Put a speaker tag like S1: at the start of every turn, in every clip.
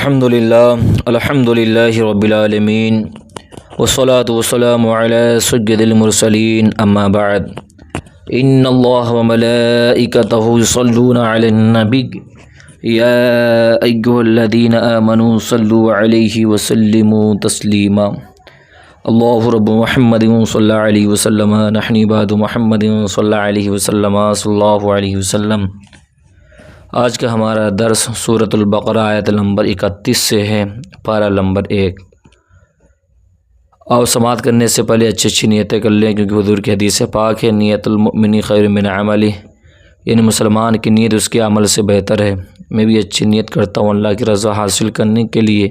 S1: الحمد للہ رب العالمین والصلاة والسلام علی سید المرسلین اما بعد ان اللہ وملائکتہ یصلون علی النبی یا ایھا الذین آمنوا صلوا علیہ وسلموا تسلیما اللہ رب محمد صلی اللہ علیہ وسلم نحن عباد محمد صلی اللہ علیہ وسلم صلی اللہ علیہ وسلم۔ آج کا ہمارا درس سورۃ البقرہ آیت نمبر 31 سے ہے، پارہ نمبر 1۔ اور سماعت کرنے سے پہلے اچھی نیتیں کر لیں، کیونکہ حضور کی حدیث پاک ہے نیت المؤمن خیر من عملہ، یعنی مسلمان کی نیت اس کے عمل سے بہتر ہے۔ میں بھی اچھی نیت کرتا ہوں اللہ کی رضا حاصل کرنے کے لیے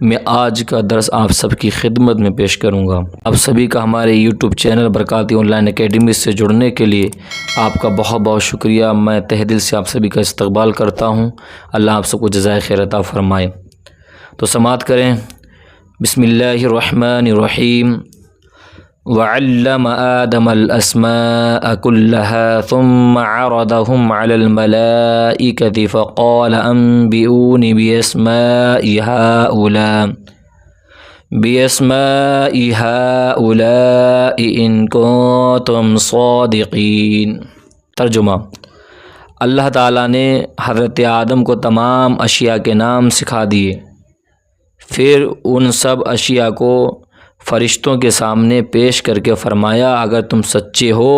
S1: میں آج کا درس آپ سب کی خدمت میں پیش کروں گا۔ آپ سبھی کا ہمارے YouTube channel Barkati online academy سے جڑنے کے لیے آپ کا بہت بہت شکریہ۔ میں تہ دل سے آپ سبھی کا استقبال کرتا ہوں، اللہ آپ سب کو جزائے خیر عطا فرمائے۔ تو سماعت کریں۔ بسم اللہ الرحمن الرحیم۔ وعلم آدم الأسماء كلها ثم عرضهم على الملائكة فقال أنبئوني بأسماء هؤلاء إن كنتم صادقين۔ ترجمہ: اللہ تعالیٰ نے حضرت آدم کو تمام اشیاء کے نام سکھا دیے، پھر ان سب اشیاء کو فرشتوں کے سامنے پیش کر کے فرمایا اگر تم سچے ہو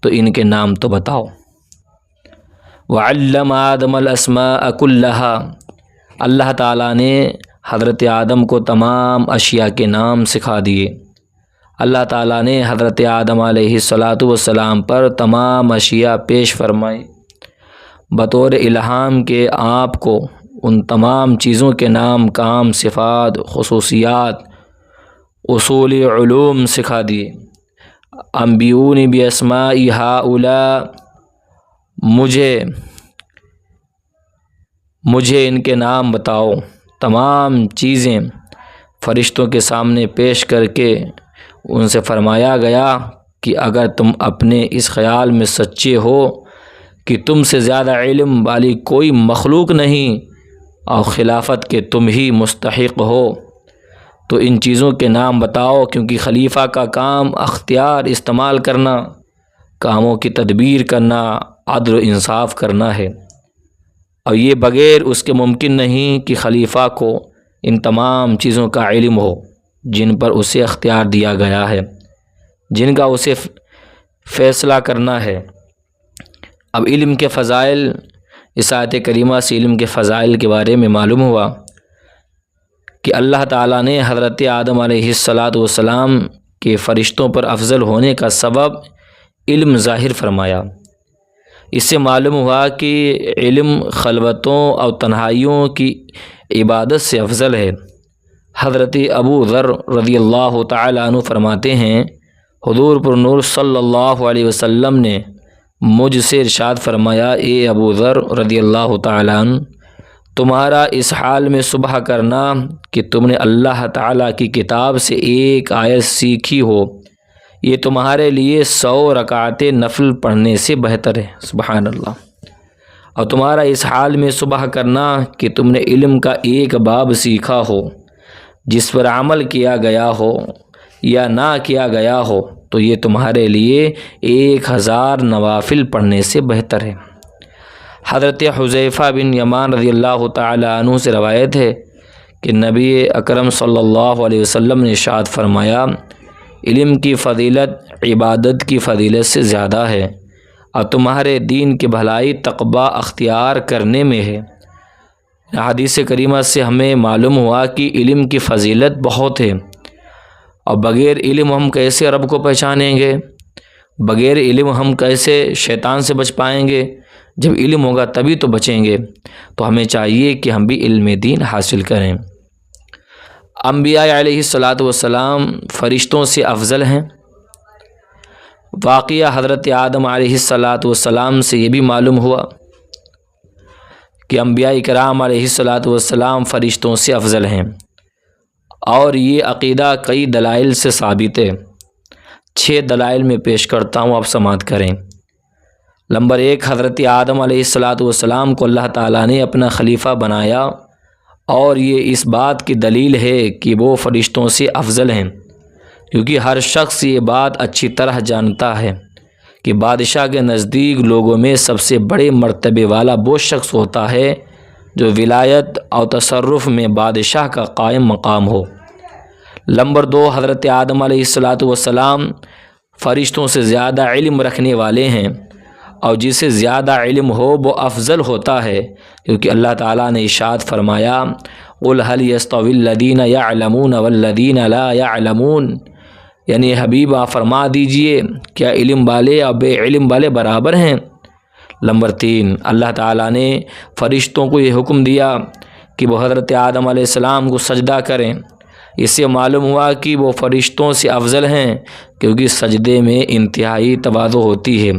S1: تو ان کے نام تو بتاؤ۔ وعلم آدم الاسماء كلها، اللہ تعالیٰ نے حضرت آدم کو تمام اشیاء کے نام سکھا دیے۔ اللہ تعالیٰ نے حضرت آدم علیہ السلام پر تمام اشیاء پیش فرمائی بطور الہام کے آپ کو ان تمام چیزوں کے نام، کام، صفات، خصوصیات، اصول علوم سکھا دیے۔ انبئونی باسماء ہؤلاء، مجھے ان کے نام بتاؤ۔ تمام چیزیں فرشتوں کے سامنے پیش کر کے ان سے فرمایا گیا کہ اگر تم اپنے اس خیال میں سچے ہو کہ تم سے زیادہ علم والی کوئی مخلوق نہیں اور خلافت کے تم ہی مستحق ہو تو ان چیزوں کے نام بتاؤ، کیونکہ خلیفہ کا کام اختیار استعمال کرنا، کاموں کی تدبیر کرنا، عدل و انصاف کرنا ہے، اور یہ بغیر اس کے ممکن نہیں کہ خلیفہ کو ان تمام چیزوں کا علم ہو جن پر اسے اختیار دیا گیا ہے، جن کا اسے فیصلہ کرنا ہے۔ اب علم کے فضائل، اس آیت کریمہ سے علم کے فضائل کے بارے میں معلوم ہوا کہ اللہ تعالیٰ نے حضرت آدم علیہ السلام کے فرشتوں پر افضل ہونے کا سبب علم ظاہر فرمایا۔ اس سے معلوم ہوا کہ علم خلوتوں اور تنہائیوں کی عبادت سے افضل ہے۔ حضرت ابو ذر رضی اللہ تعالیٰ عنہ فرماتے ہیں، حضور پر نور صلی اللہ علیہ وسلم نے مجھ سے ارشاد فرمایا، اے ابو ذر رضی اللہ تعالیٰ عنہ، تمہارا اس حال میں صبح کرنا کہ تم نے اللہ تعالیٰ کی کتاب سے ایک آیت سیکھی ہو، یہ تمہارے لیے 100 رکعتیں نفل پڑھنے سے بہتر ہے۔ سبحان اللہ۔ اور تمہارا اس حال میں صبح کرنا کہ تم نے علم کا ایک باب سیکھا ہو جس پر عمل کیا گیا ہو یا نہ کیا گیا ہو تو یہ تمہارے لیے 1000 نوافل پڑھنے سے بہتر ہے۔ حضرت حذیفہ بن یمان رضی اللہ تعالیٰ عنہ سے روایت ہے کہ نبی اکرم صلی اللہ علیہ وسلم نے ارشاد فرمایا، علم کی فضیلت عبادت کی فضیلت سے زیادہ ہے، اور تمہارے دین کی بھلائی تقوی اختیار کرنے میں ہے۔ حدیث کریمہ سے ہمیں معلوم ہوا کہ علم کی فضیلت بہت ہے، اور بغیر علم ہم کیسے رب کو پہچانیں گے؟ بغیر علم ہم کیسے شیطان سے بچ پائیں گے؟ جب علم ہوگا تبھی تو بچیں گے۔ تو ہمیں چاہیے کہ ہم بھی علم دین حاصل کریں۔ انبیاء علیہ السلام فرشتوں سے افضل ہیں۔ واقعہ حضرت آدم علیہ السلام سے یہ بھی معلوم ہوا کہ انبیاء کرام علیہ السلام فرشتوں سے افضل ہیں، اور یہ عقیدہ کئی دلائل سے ثابت ہے۔ 6 دلائل میں پیش کرتا ہوں، آپ سماعت کریں۔ نمبر 1، حضرت آدم علیہ السلام کو اللہ تعالیٰ نے اپنا خلیفہ بنایا اور یہ اس بات کی دلیل ہے کہ وہ فرشتوں سے افضل ہیں، کیونکہ ہر شخص یہ بات اچھی طرح جانتا ہے کہ بادشاہ کے نزدیک لوگوں میں سب سے بڑے مرتبے والا وہ شخص ہوتا ہے جو ولایت اور تصرف میں بادشاہ کا قائم مقام ہو۔ نمبر 2، حضرت آدم علیہ السلام فرشتوں سے زیادہ علم رکھنے والے ہیں، اور جسے زیادہ علم ہو وہ افضل ہوتا ہے، کیونکہ اللہ تعالیٰ نے ارشاد فرمایا قُلْ هَلْ يَسْتَوِي الَّذِينَ يَعْلَمُونَ وَالَّذِينَ لَا يَعْلَمُونَ، یعنی حبیب آپ فرما دیجئے کیا علم والے اور بے علم والے برابر ہیں؟ نمبر 3، اللہ تعالیٰ نے فرشتوں کو یہ حکم دیا کہ وہ حضرت آدم علیہ السلام کو سجدہ کریں۔ اس سے معلوم ہوا کہ وہ فرشتوں سے افضل ہیں، کیونکہ سجدے میں انتہائی تواضع ہوتی ہے۔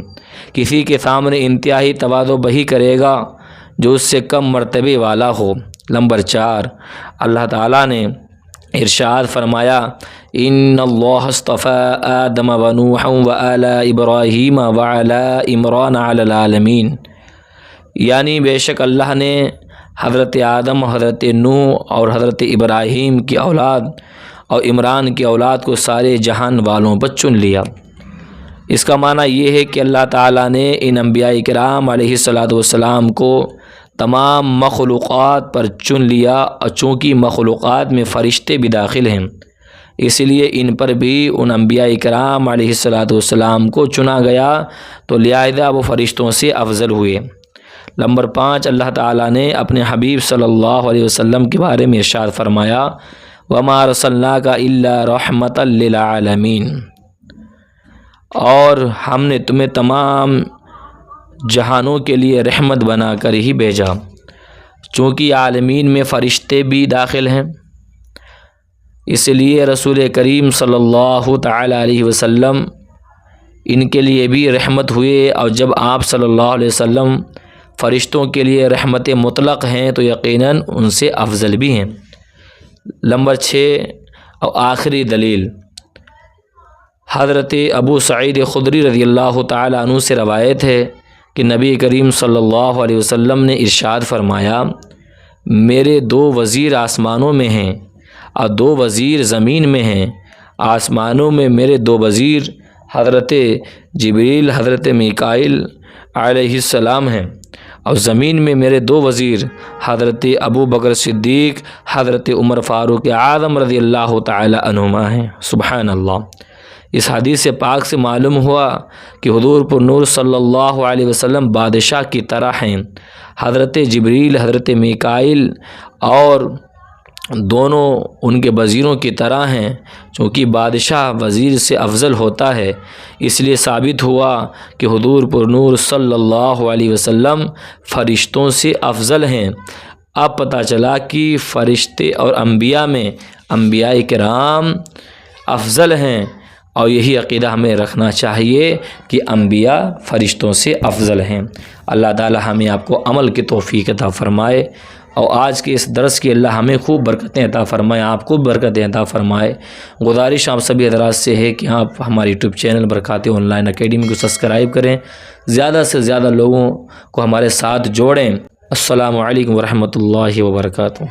S1: کسی کے سامنے انتہائی تواضع وہی کرے گا جو اس سے کم مرتبے والا ہو۔ نمبر 4، اللہ تعالیٰ نے ارشاد فرمایا ان اللہ اصطفى آدم ونوحا وآل ابراہیم وعلى عمران علی العالمین، یعنی بے شک اللہ نے حضرت آدم، حضرت نوح اور حضرت ابراہیم کی اولاد اور عمران کی اولاد کو سارے جہان والوں پر چن لیا۔ اس کا معنی یہ ہے کہ اللہ تعالیٰ نے ان انبیاء کرام علیہ السلام کو تمام مخلوقات پر چن لیا، اور چونکہ مخلوقات میں فرشتے بھی داخل ہیں اس لیے ان پر بھی ان انبیاء کرام علیہ السلام کو چنا گیا، تو لہذا وہ فرشتوں سے افضل ہوئے۔ نمبر 5، اللہ تعالیٰ نے اپنے حبیب صلی اللہ علیہ وسلم کے بارے میں ارشاد فرمایا وَمَا أَرْسَلْنَاكَ إِلَّا رَحْمَةً لِّلْعَالَمِينَ، اور ہم نے تمہیں تمام جہانوں کے لیے رحمت بنا کر ہی بھیجا۔ چونکہ عالمین میں فرشتے بھی داخل ہیں، اس لیے رسول کریم صلی اللہ تعالی علیہ وسلم ان کے لیے بھی رحمت ہوئے، اور جب آپ صلی اللہ علیہ وسلم فرشتوں کے لیے رحمت مطلق ہیں تو یقیناً ان سے افضل بھی ہیں۔ نمبر 6 اور آخری دلیل، حضرت ابو سعید خدری رضی اللہ تعالی عنہ سے روایت ہے کہ نبی کریم صلی اللہ علیہ وسلم نے ارشاد فرمایا میرے 2 وزیر آسمانوں میں ہیں اور 2 وزیر زمین میں ہیں۔ آسمانوں میں میرے 2 وزیر حضرت جبریل، حضرت میکائیل علیہ السلام ہیں، اور زمین میں میرے 2 وزیر حضرت ابو بکر صدیق، حضرت عمر فاروق اعظم رضی اللہ تعالی عنہما ہیں۔ سبحان اللہ۔ اس حدیث پاک سے معلوم ہوا کہ حضور پر نور صلی اللہ علیہ وسلم بادشاہ کی طرح ہیں۔ حضرت جبریل، حضرت میکائیل اور دونوں ان کے وزیروں کی طرح ہیں۔ چونکہ بادشاہ وزیر سے افضل ہوتا ہے، اس لیے ثابت ہوا کہ حضور پر نور صلی اللہ علیہ وسلم فرشتوں سے افضل ہیں۔ اب پتہ چلا کہ فرشتے اور انبیاء میں انبیاء کرام افضل ہیں، اور یہی عقیدہ ہمیں رکھنا چاہیے کہ انبیاء فرشتوں سے افضل ہیں۔ اللہ تعالی ہمیں آپ کو عمل کی توفیق عطا فرمائے، اور آج کے اس درس کی اللہ ہمیں خوب برکتیں عطا فرمائے، آپ کو برکتیں عطا فرمائے۔ گزارش آپ سبھی حضرات سے ہے کہ آپ ہماری یوٹیوب چینل برکات آن لائن اکیڈمی کو سبسکرائب کریں، زیادہ سے زیادہ لوگوں کو ہمارے ساتھ جوڑیں۔ السلام علیکم ورحمۃ اللہ وبرکاتہ۔